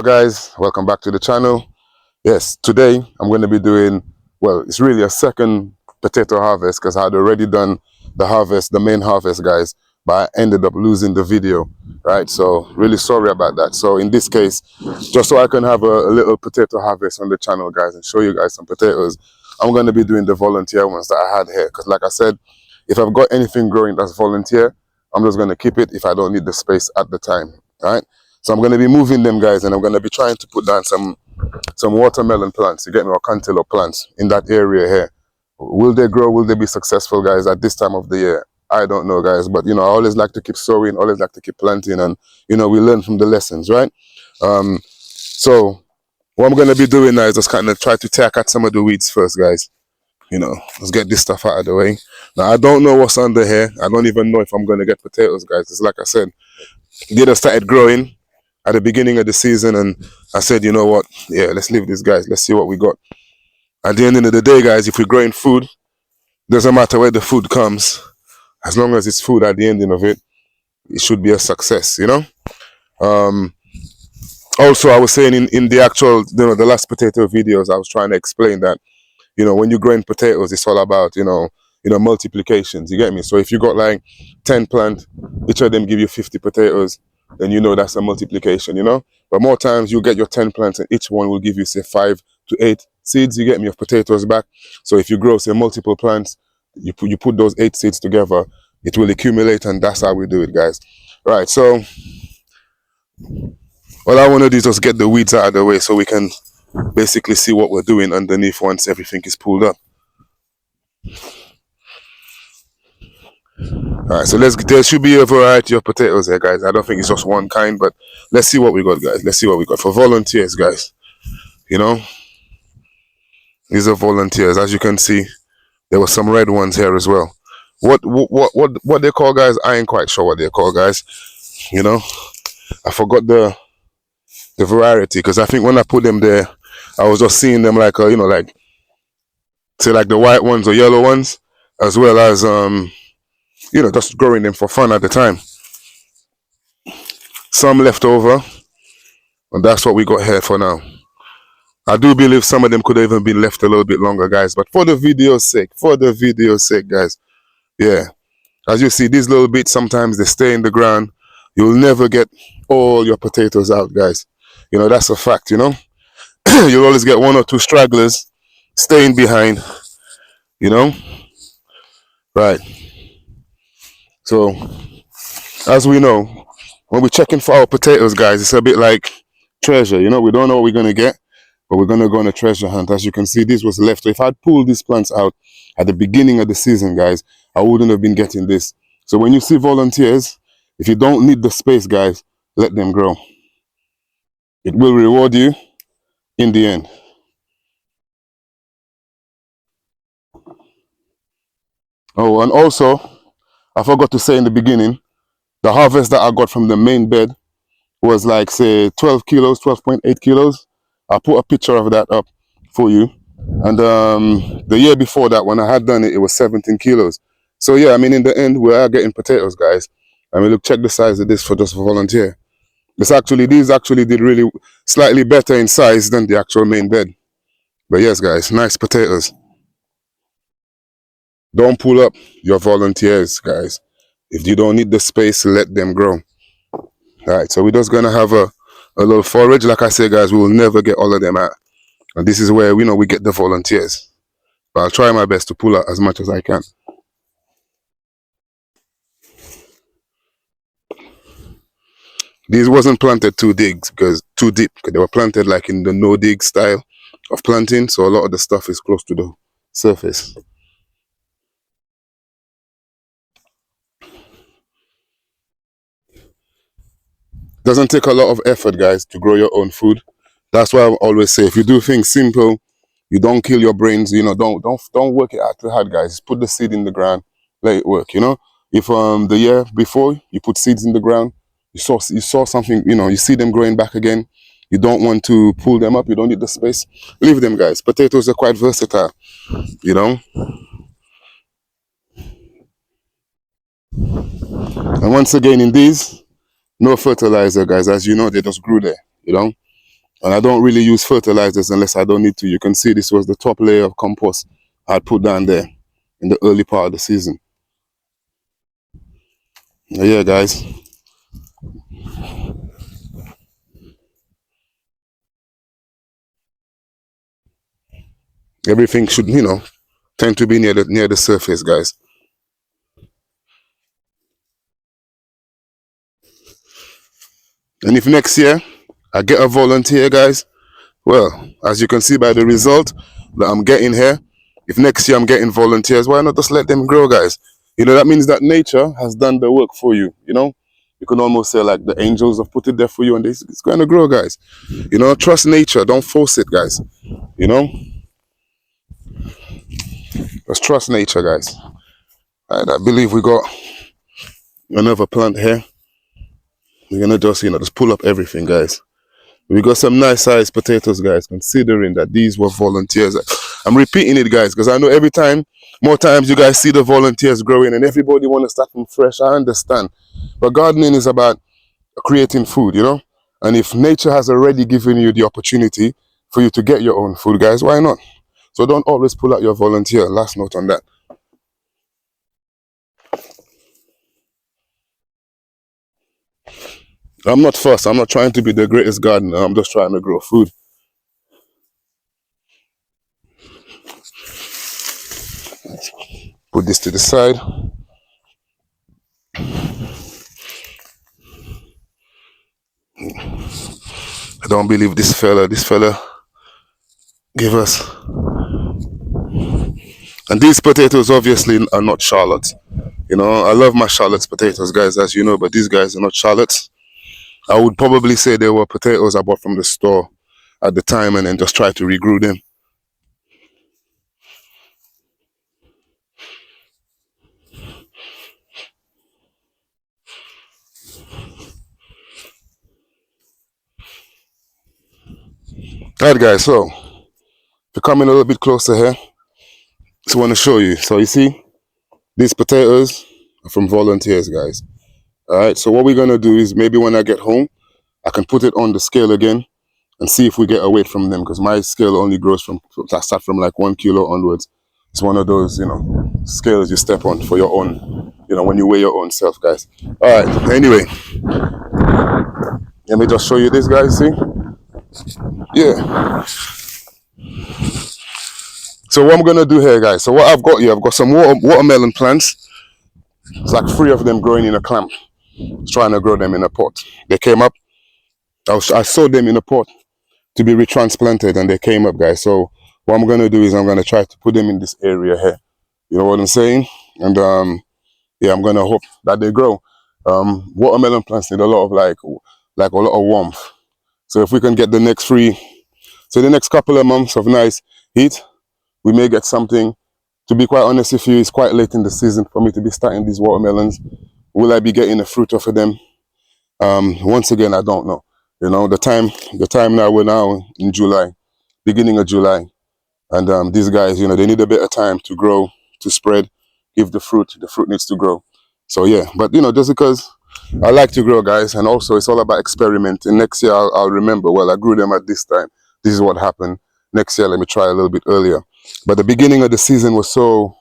guys, welcome back to the channel. Yes, today I'm going to be doing, well, it's really a second potato harvest because I had already done the harvest, the main harvest, guys, but I ended up losing the video, right? So really sorry about that. So in this case, just so I can have a little potato harvest on the channel, guys, and show you guys some potatoes, I'm going to be doing the volunteer ones that I had here because like I said, if I've got anything growing that's volunteer, I'm just going to keep it if I don't need the space at the time, right? So I'm going to be moving them, guys, and I'm going to be trying to put down some watermelon plants, you get me, or cantaloupe plants in that area here. Will they grow? Will they be successful, guys, at this time of the year? I don't know, guys, but, you know, I always like to keep sowing, always like to keep planting, and, you know, we learn from the lessons, right? So what I'm going to be doing now is just kind of try to take out some of the weeds first, guys. You know, let's get this stuff out of the way. Now, I don't know what's under here. I don't even know if I'm going to get potatoes, guys. It's like I said, they just started growing at the beginning of the season, and I said, you know what, yeah, let's leave this, guys, let's see what we got. At the end of the day, guys, if we're growing food, doesn't matter where the food comes, as long as it's food at the ending of it, it should be a success, you know. Also, I was saying in the actual, you know, the last potato videos, I was trying to explain that, you know, when you're growing potatoes, it's all about, you know, multiplications, you get me? So if you got like 10 plants, each of them give you 50 potatoes, then you know that's a multiplication, you know. But more times you get your 10 plants and each one will give you, say, 5 to 8 seeds, you get me, of potatoes back. So if you grow, say, multiple plants, you put those 8 seeds together, it will accumulate, and that's how we do it, guys. Right, so all I want to do is just get the weeds out of the way so we can basically see what we're doing underneath once everything is pulled up. All right, so there should be a variety of potatoes here, guys. I don't think it's just one kind, but let's see what we got, guys. Let's see what we got for volunteers, guys. You know, these are volunteers. As you can see, there were some red ones here as well. What they call, guys? I ain't quite sure what they call, guys. You know, I forgot the variety because I think when I put them there, I was just seeing them like you know, like say like the white ones or yellow ones, as well as you know, just growing them for fun at the time. Some left over, and that's what we got here for now. I do believe some of them could have even been left a little bit longer, guys, but for the video's sake, guys, yeah. As you see, these little bits, sometimes they stay in the ground. You'll never get all your potatoes out, guys. You know, that's a fact, you know. You'll always get 1 or 2 stragglers staying behind, you know. Right. So, as we know, when we're checking for our potatoes, guys, it's a bit like treasure, you know. We don't know what we're going to get, but we're going to go on a treasure hunt. As you can see, this was left. So if I'd pulled these plants out at the beginning of the season, guys, I wouldn't have been getting this. So when you see volunteers, if you don't need the space, guys, let them grow. It will reward you in the end. Oh, and also, I forgot to say in the beginning, the harvest that I got from the main bed was like, say, 12 kilos, 12.8 kilos. I'll put a picture of that up for you. And the year before that, when I had done it, it was 17 kilos. So yeah, I mean, in the end, we are getting potatoes, guys. I mean, look, check the size of this for just for volunteer. These actually did really slightly better in size than the actual main bed. But yes, guys, nice potatoes. Don't pull up your volunteers, guys. If you don't need the space, let them grow. All right, so we're just gonna have a little forage. Like I say, guys, we will never get all of them out. And this is where we know we get the volunteers. But I'll try my best to pull out as much as I can. These wasn't planted too deep because they were planted like in the no dig style of planting. So a lot of the stuff is close to the surface. Doesn't take a lot of effort, guys, to grow your own food. That's why I always say, if you do things simple, you don't kill your brains. You know, don't work it out too hard, guys. Just put the seed in the ground, let it work. You know, if the year before you put seeds in the ground, you saw something. You know, you see them growing back again. You don't want to pull them up. You don't need the space. Leave them, guys. Potatoes are quite versatile. You know. And once again, in these, no fertilizer, guys. As you know, they just grew there. You know. And I don't really use fertilizers unless I don't need to. You can see this was the top layer of compost I'd put down there in the early part of the season. Yeah, guys. Everything should, tend to be near the surface, guys. And if next year I get a volunteer, guys, well, as you can see by the result that I'm getting here, if next year I'm getting volunteers, why not just let them grow, guys? That means that nature has done the work for you, You can almost say like the angels have put it there for you and it's going to grow, guys. Trust nature. Don't force it, guys. You know, just trust nature, guys. Right, I believe we got another plant here. We're going to just pull up everything, guys. We got some nice sized potatoes, guys, considering that these were volunteers. I'm repeating it, guys, because I know every time, more times you guys see the volunteers growing and everybody want to start from fresh. I understand. But gardening is about creating food. And if nature has already given you the opportunity for you to get your own food, guys, why not? So don't always pull out your volunteer. Last note on that. I'm not fussed. I'm not trying to be the greatest gardener. I'm just trying to grow food. Put this to the side. I don't believe this fella give us. And these potatoes obviously are not Charlotte. I love my Charlotte's potatoes, guys, as you know, but these guys are not Charlotte's. I would probably say they were potatoes I bought from the store at the time and then just try to regrow them. Alright, guys, so to come in a little bit closer here, just want to show you. So you see, these potatoes are from volunteers, guys. Alright, so what we're going to do is maybe when I get home, I can put it on the scale again and see if we get a weight from them, because my scale only grows I start from like 1 kilo onwards. It's one of those, scales you step on for your own, when you weigh your own self, guys. All right, anyway, let me just show you this, guys, see? Yeah. So what I'm going to do here, guys, so what I've got here, I've got some watermelon plants. It's like 3 of them growing in a clamp. I was trying to grow them in a pot. They came up. I sowed them in a pot to be retransplanted and they came up, guys. So what I'm going to do is I'm going to try to put them in this area here. You know what I'm saying? And yeah, I'm going to hope that they grow. Watermelon plants need a lot of like a lot of warmth. So if we can get the next couple of months of nice heat, we may get something. To be quite honest with you, it's quite late in the season for me to be starting these watermelons. Will I be getting the fruit off of them? Once again, I don't know. The time now, we're now in July, beginning of July. And these guys, they need a bit of time to grow, to spread, give the fruit needs to grow. So yeah, but just because I like to grow, guys, and also it's all about experimenting. Next year I'll remember, well, I grew them at this time. This is what happened. Next year, let me try a little bit earlier. But the beginning of the season was so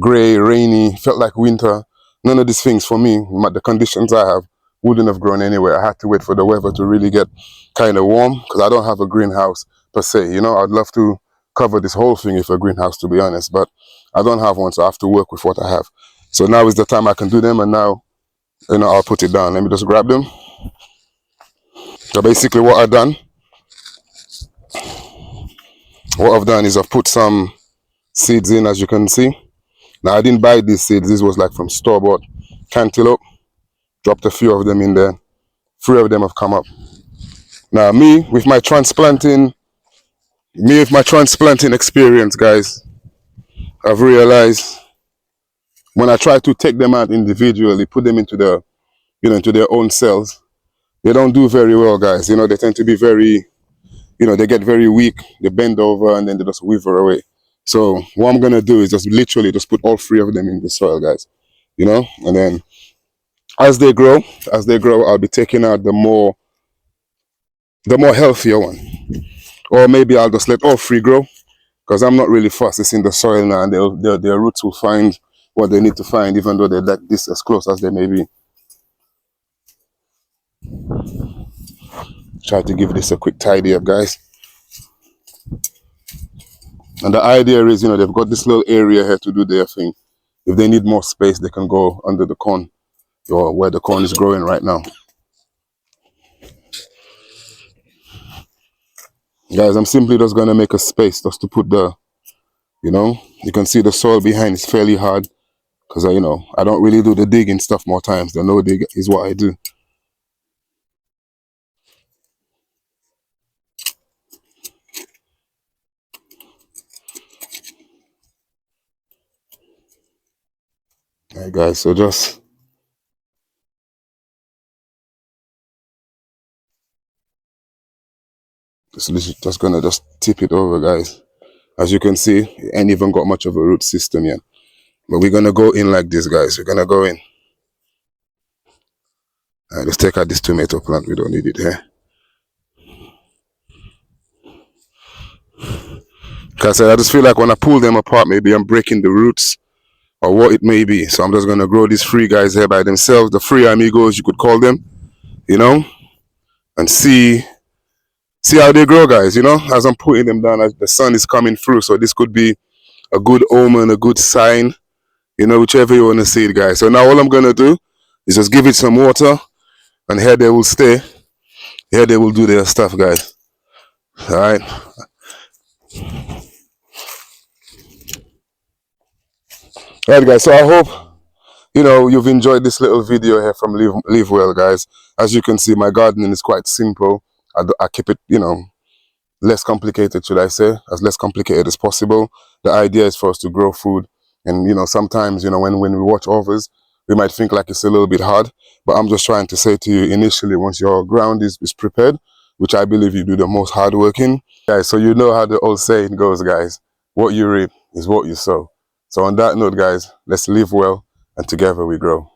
gray, rainy, felt like winter. None of these things for me, the conditions I have, wouldn't have grown anyway. I had to wait for the weather to really get kind of warm because I don't have a greenhouse per se. I'd love to cover this whole thing with a greenhouse, to be honest, but I don't have one, so I have to work with what I have. So now is the time I can do them, and now, I'll put it down. Let me just grab them. So basically what I've done is I've put some seeds in, as you can see. Now, I didn't buy these seeds. This was like from store-bought cantaloupe. Dropped a few of them in there. 3 of them have come up. Now, me with my transplanting experience, guys, I've realized when I try to take them out individually, put them into into their own cells, they don't do very well, guys. They tend to be very, they get very weak. They bend over and then they just wither away. So what I'm gonna do is just literally just put all 3 of them in the soil, guys. And then as they grow, I'll be taking out the more healthier one. Or maybe I'll just let all three grow because I'm not really fussed. It's in the soil now, and their roots will find what they need to find, even though they're like this as close as they may be. Try to give this a quick tidy up, guys. And the idea is, they've got this little area here to do their thing. If they need more space, they can go under the corn or where the corn is growing right now. Guys, I'm simply just going to make a space just to put you can see the soil behind is fairly hard because, I don't really do the digging stuff more times. The no dig is what I do. All right, guys, so just gonna just tip it over, guys. As you can see, it ain't even got much of a root system yet. But we're gonna go in like this, guys. We're gonna go in. All right, let's take out this tomato plant. We don't need it here. Because I just feel like when I pull them apart, maybe I'm breaking the roots or what it may be. So I'm just gonna grow these three guys here by themselves, the three amigos, you could call them, and see how they grow, guys. As I'm putting them down, as the sun is coming through. So this could be a good omen, a good sign, whichever you want to see it, guys. So now all I'm gonna do is just give it some water, and here they will stay. Here they will do their stuff, guys. All right. All right, guys. So I hope you've enjoyed this little video here from Live Well, guys. As you can see, my gardening is quite simple. I keep it, less complicated, should I say, as less complicated as possible. The idea is for us to grow food. And, sometimes, when we watch others, we might think like it's a little bit hard. But I'm just trying to say to you, initially, once your ground is prepared, which I believe you do the most hard working, guys, so you know how the old saying goes, guys. What you reap is what you sow. So on that note, guys, let's live well and together we grow.